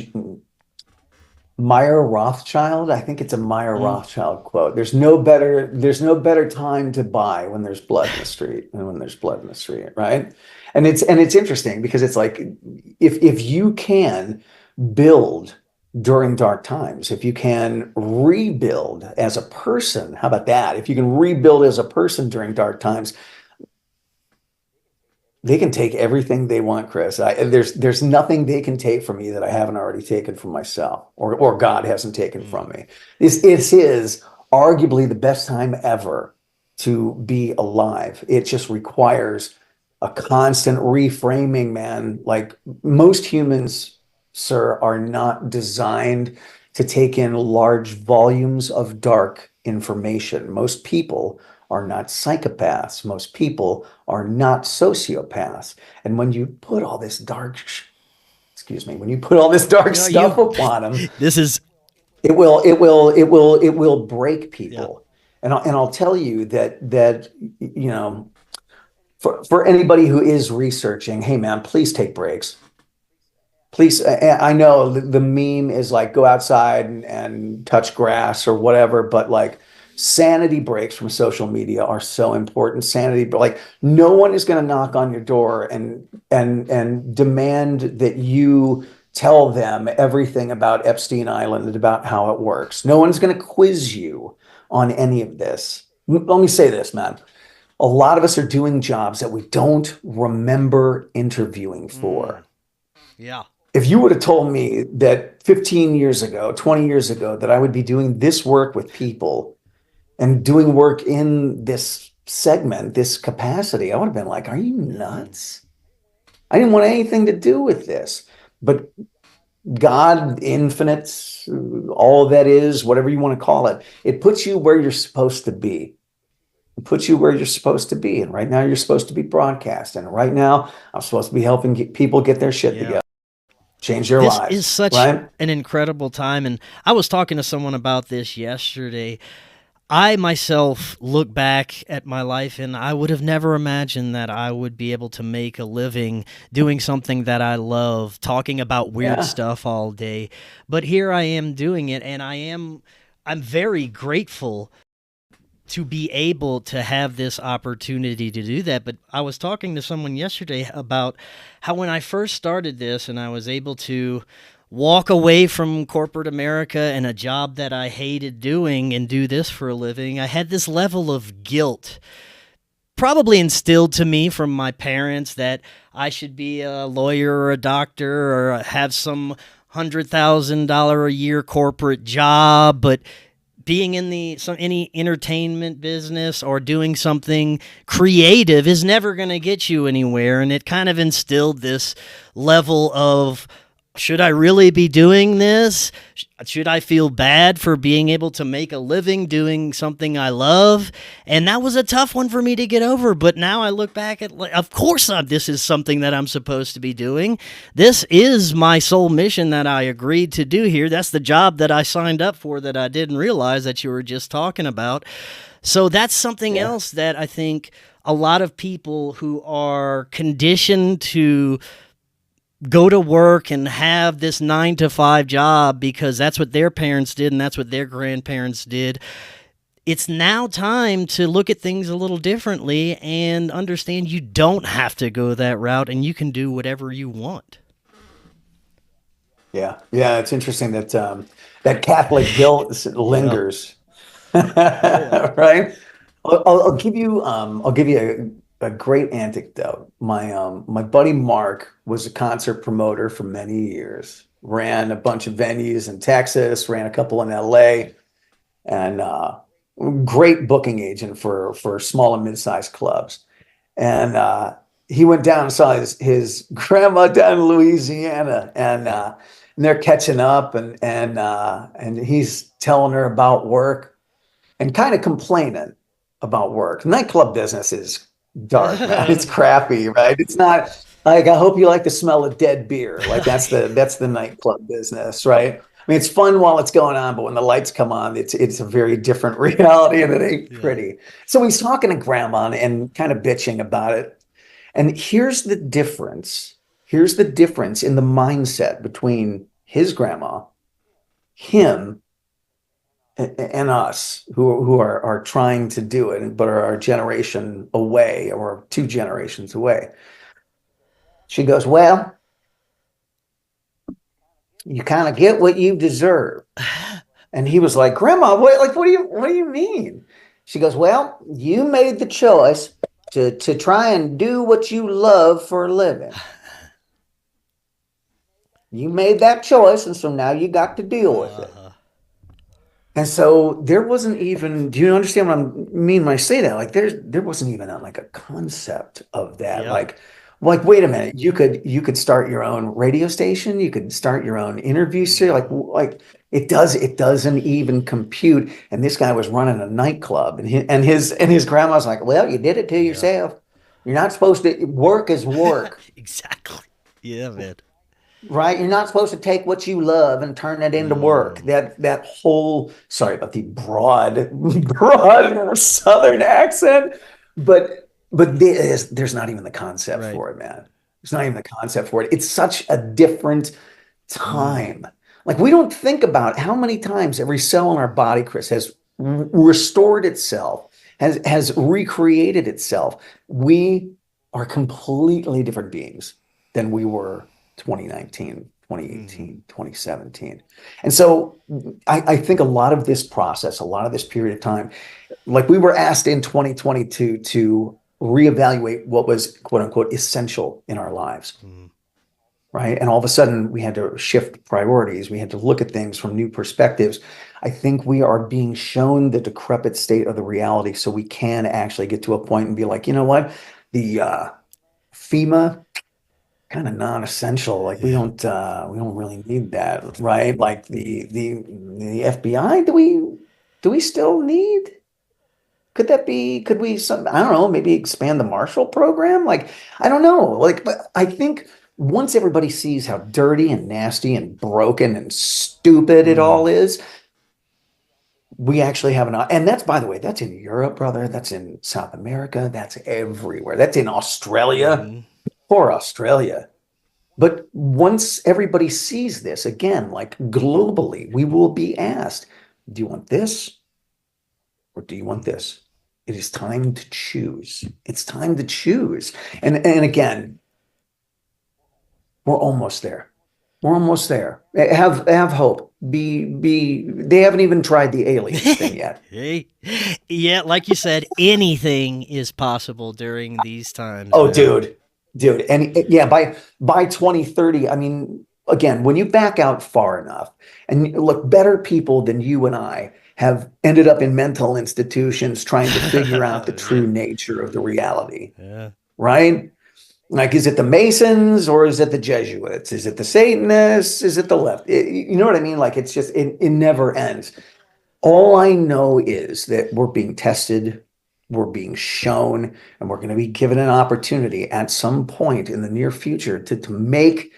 Meyer Rothschild. I think it's a Meyer Rothschild quote. There's no better time to buy when there's blood in the street than when there's blood in the street, right? And it's interesting because it's like if you can build during dark times, if you can rebuild as a person, how about that? If you can rebuild as a person during dark times, they can take everything they want, Chris. There's nothing they can take from me that I haven't already taken from myself, or God hasn't taken from me. It is arguably the best time ever to be alive. It just requires a constant reframing, man. Like most humans, sir, are not designed to take in large volumes of dark information. Most people are not psychopaths. Most people are not sociopaths. And when you put all this dark, when you put all this dark stuff upon them, it will break people. Yeah. And I'll tell you that for anybody who is researching, hey man, please take breaks. Please, I know the meme is like go outside and touch grass or whatever, but like sanity breaks from social media are so important. Sanity, like no one is going to knock on your door and demand that you tell them everything about Epstein Island and about how it works. No one's going to quiz you on any of this. Let me say this, man. A lot of us are doing jobs that we don't remember interviewing for. Yeah. If you would have told me that 15 years ago, 20 years ago, that I would be doing this work with people and doing work in this segment, this capacity, I would have been like, are you nuts? I didn't want anything to do with this. But God, infinite, all that is, whatever you want to call it, it puts you where you're supposed to be. It puts you where you're supposed to be. And right now you're supposed to be broadcasting. And right now I'm supposed to be helping people get their shit together. Change their lives. This is such an incredible time. And I was talking to someone about this yesterday. I myself look back at my life and I would have never imagined that I would be able to make a living doing something that I love, talking about weird stuff all day. But here I am doing it, and I'm very grateful to be able to have this opportunity to do that. But I was talking to someone yesterday about how when I first started this and I was able to walk away from corporate America and a job that I hated doing and do this for a living, I had this level of guilt probably instilled to me from my parents that I should be a lawyer or a doctor or have some $100,000 a year corporate job, but being in any entertainment business or doing something creative is never going to get you anywhere. And it kind of instilled this level of, should I really be doing this? Should I feel bad for being able to make a living doing something I love? And that was a tough one for me to get over. But now I look back at, of course, this is something that I'm supposed to be doing. This is my sole mission that I agreed to do here. That's the job that I signed up for that I didn't realize that you were just talking about. So that's something else that I think a lot of people who are conditioned to go to work and have this 9-to-5 job because that's what their parents did and that's what their grandparents did. It's now time to look at things a little differently and understand you don't have to go that route and you can do whatever you want. Yeah. It's interesting that that Catholic guilt lingers, right? I'll give you a great anecdote. My buddy Mark was a concert promoter for many years. Ran a bunch of venues in Texas, ran a couple in LA, and great booking agent for small and mid-sized clubs. And he went down and saw his grandma down in Louisiana, and they're catching up, and he's telling her about work and kind of complaining about work. Nightclub business is dark, man. It's crappy, right? It's not like, I hope you like the smell of dead beer. Like that's the nightclub business, right? I mean, it's fun while it's going on, but when the lights come on, it's a very different reality, and it ain't pretty. So he's talking to grandma and kind of bitching about it. And here's the difference. Here's the difference in the mindset between his grandma, him, and us who are trying to do it, but are a generation away or 2 generations away. She goes, well, you kind of get what you deserve. And he was like, Grandma, what do you mean? She goes, well, you made the choice to try and do what you love for a living. You made that choice, and so now you got to deal with it. And so there wasn't even, do you understand what I mean when I say that? Like there wasn't even like a concept of that. Yeah. Like, wait a minute, you could start your own radio station, you could start your own interview series. Like it doesn't even compute. And this guy was running a nightclub, and his grandma's like, well, you did it to yourself. You're not supposed to, work is work. Exactly. Yeah, man. Right? You're not supposed to take what you love and turn it into work. That whole, sorry about the broad Southern accent, but there's not even the concept for it, man. There's not even the concept for it. It's such a different time. Like, we don't think about how many times every cell in our body, Chris, has restored itself, has recreated itself. We are completely different beings than we were 2019, 2018, 2017. And so I think a lot of this process, a lot of this period of time, like, we were asked in 2022 to reevaluate what was, quote unquote, essential in our lives. Right. And all of a sudden we had to shift priorities. We had to look at things from new perspectives. I think we are being shown the decrepit state of the reality, so we can actually get to a point and be like, you know what, the FEMA, kind of non-essential. Like, we don't really need that, right? Like the FBI, do we still need? Could we I don't know, maybe expand the Marshall program? Like, I don't know. Like, but I think once everybody sees how dirty and nasty and broken and stupid it all is, we actually have and that's, by the way, that's in Europe, brother. That's in South America. That's everywhere. That's in Australia. Poor Australia. But once everybody sees this, again, like globally, we will be asked, do you want this or do you want this? It is time to choose. It's time to choose. And again, we're almost there. We're almost there. Have hope. They haven't even tried the aliens thing yet. Hey, yeah, like you said, anything is possible during these times. Oh, man. dude. And yeah, by 2030, I mean, again, when you back out far enough, and look, better people than you and I have ended up in mental institutions trying to figure out the true nature of the reality. Yeah. Right? Like, is it the Masons or is it the Jesuits? Is it the Satanists? Is it the left? You know what I mean? Like, it's just, it never ends. All I know is that we're being tested, we're being shown, and we're going to be given an opportunity at some point in the near future to make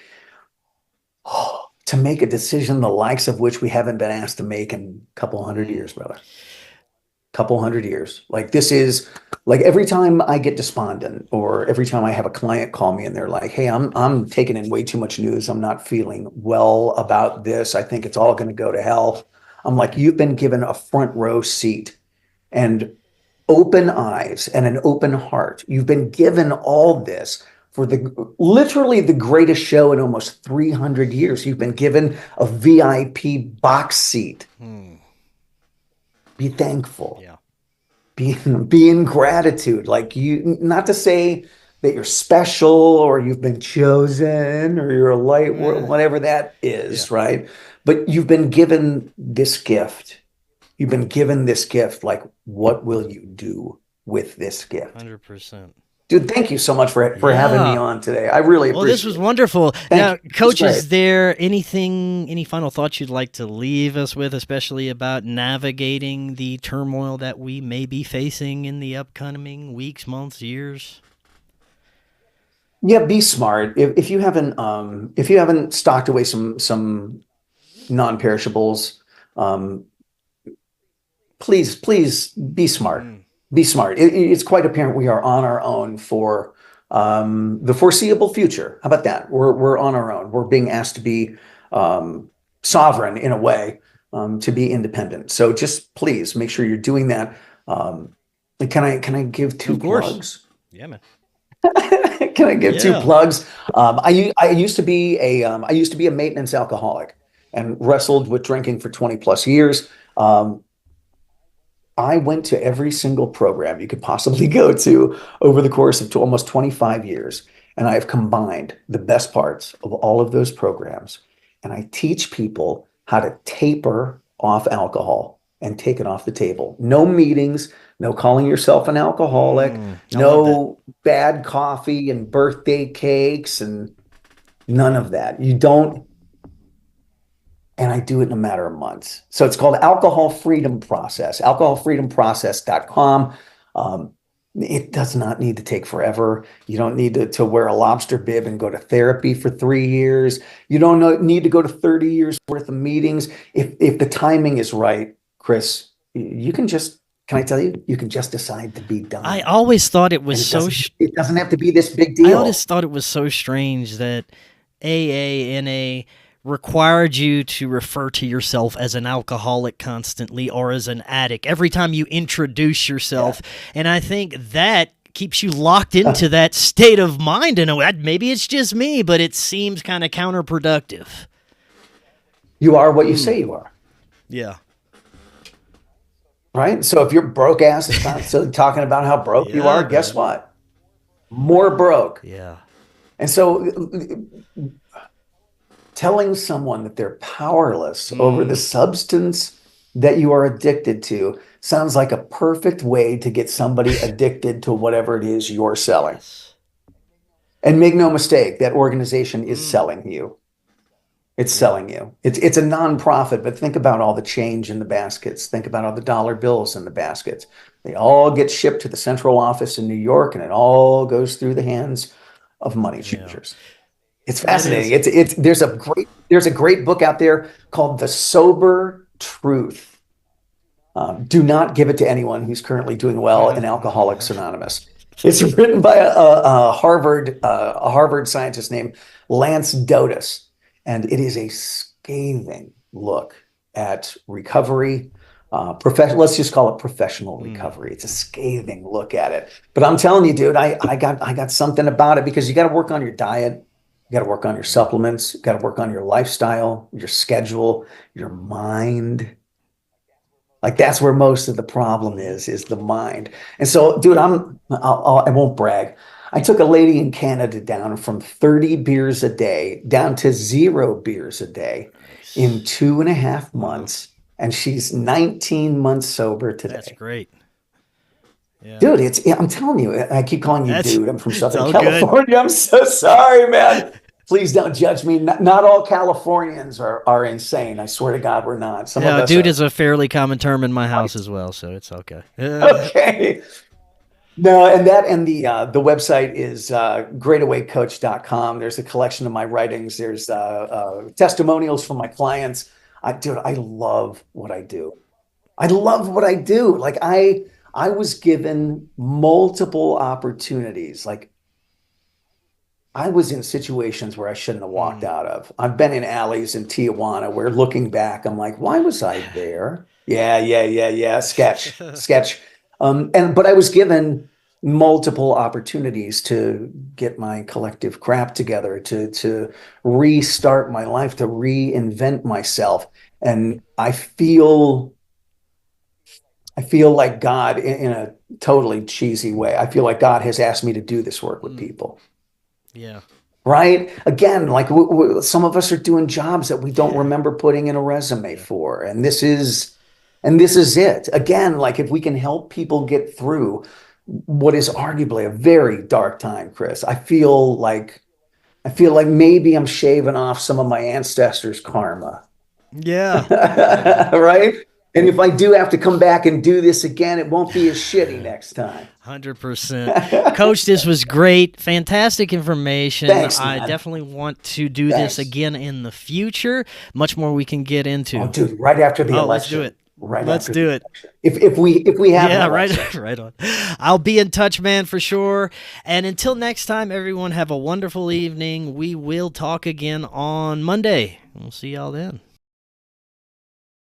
a decision the likes of which we haven't been asked to make in a couple hundred years, brother. Couple hundred years. Like, this is, like, every time I get despondent, or every time I have a client call me and they're like, hey, I'm taking in way too much news, I'm not feeling well about this, I think it's all going to go to hell. I'm like, you've been given a front row seat and open eyes and an open heart. You've been given all this for literally the greatest show in almost 300 years. You've been given a VIP box seat. Be thankful. Yeah. be in gratitude. Like, you, not to say that you're special or you've been chosen or you're a light, Eh, whatever that yeah, is, right? But you've been given this gift. You've been given this gift. Like, what will you do with this gift? 100%. Dude, thank you so much for having me Yeah. on today. I really Well, this appreciate was it. wonderful. Thank Now, you. It's Coach, great. is there any final thoughts you'd like to leave us with, especially about navigating the turmoil that we may be facing in the upcoming weeks, months, years? Yeah, be smart. If you haven't stocked away some non-perishables, um, please be smart. Mm, Be smart. It's quite apparent we are on our own for the foreseeable future. How about that? We're on our own. We're being asked to be sovereign in a way, to be independent. So just please make sure you're doing that. Um, can I give two of course. plugs? Yeah, man. Can I give two Yeah. plugs? I used to be a maintenance alcoholic and wrestled with drinking for 20 plus years. I went to every single program you could possibly go to over the course of almost 25 years. And I have combined the best parts of all of those programs. And I teach people how to taper off alcohol and take it off the table. No meetings, no calling yourself an alcoholic, I love that. no bad coffee and birthday cakes, and none of that. You don't, and I do it in a matter of months. So it's called Alcohol Freedom Process, alcoholfreedomprocess.com. Um, it does not need to take forever. You don't need to wear a lobster bib and go to therapy for 3 years. You don't need to go to 30 years worth of meetings. If the timing is right, Chris, you can just, can I tell you, you can just decide to be I done. always thought it was And it so. doesn't, it doesn't have to be this big I always deal. thought it was so strange that AA required you to refer to yourself as an alcoholic constantly or as an addict every time you introduce Yeah. yourself. And I think that keeps you locked into that state of mind in a way. Maybe it's just me, but it seems kind of counterproductive. You are what you say you are. Yeah. Right? So if your broke ass is constantly talking about how broke you Yeah, are, guess man. what? More broke. Yeah. And so telling someone that they're powerless over the substance that you are addicted to sounds like a perfect way to get somebody addicted to whatever it is you're selling. Yes. And make no mistake, that organization is selling you. It's Yeah. selling you. It's a nonprofit, but think about all the change in the baskets. Think about all the dollar bills in the baskets. They all get shipped to the central office in New York, and it all goes through the hands of money Yeah. changers. It's It fascinating. is. It's there's a great book out there called The Sober Truth. Do not give it to anyone who's currently doing well in Alcoholics Anonymous. It's written by a Harvard scientist named Lance Dotus, and it is a scathing look at recovery. Let's just call it professional recovery. It's a scathing look at it. But I'm telling you, dude, I got something about it, because you got to work on your diet, you got to work on your supplements, you got to work on your lifestyle, your schedule, your mind. Like, that's where most of the problem is the mind. And so, dude, I won't brag. I took a lady in Canada down from 30 beers a day down to 0 beers a day in 2.5 months. And she's 19 months sober That's today. great. Yeah. Dude, I'm telling you, I keep calling you That's dude. I'm from it's Southern all good. California. I'm so sorry, man. Please don't judge me. Not all Californians are insane. I swear to God, we're not. Some of Yeah, us dude are is a fairly common term in my house quite as well, so it's okay. okay. No, and the website is greatawaycoach.com. There's a collection of my writings. There's testimonials from my clients. Dude, I love what I do. I love what I do. Like, I was given multiple opportunities. Like, I was in situations where I shouldn't have walked out of. I've been in alleys in Tijuana where, looking back, I'm like, why was I there? Yeah. Sketch. But I was given multiple opportunities to get my collective crap together, to restart my life, to reinvent myself. And I feel like God, in a totally cheesy way, I feel like God has asked me to do this work with people. Yeah. Right? Again, like some of us are doing jobs that we don't remember putting in a resume for, and this is it. Again, like if we can help people get through what is arguably a very dark time, Chris, I feel like maybe I'm shaving off some of my ancestors' karma. Yeah. Right? And if I do have to come back and do this again, it won't be as shitty next time. 100%. Coach, this was great. Fantastic information. Thanks, I man. definitely want to do this again in the future. Much more we can get into. Oh, dude, right after the election. Let's do it. Right Let's after do it. If we have an election. right on. I'll be in touch, man, for sure. And until next time, everyone have a wonderful evening. We will talk again on Monday. We'll see y'all then.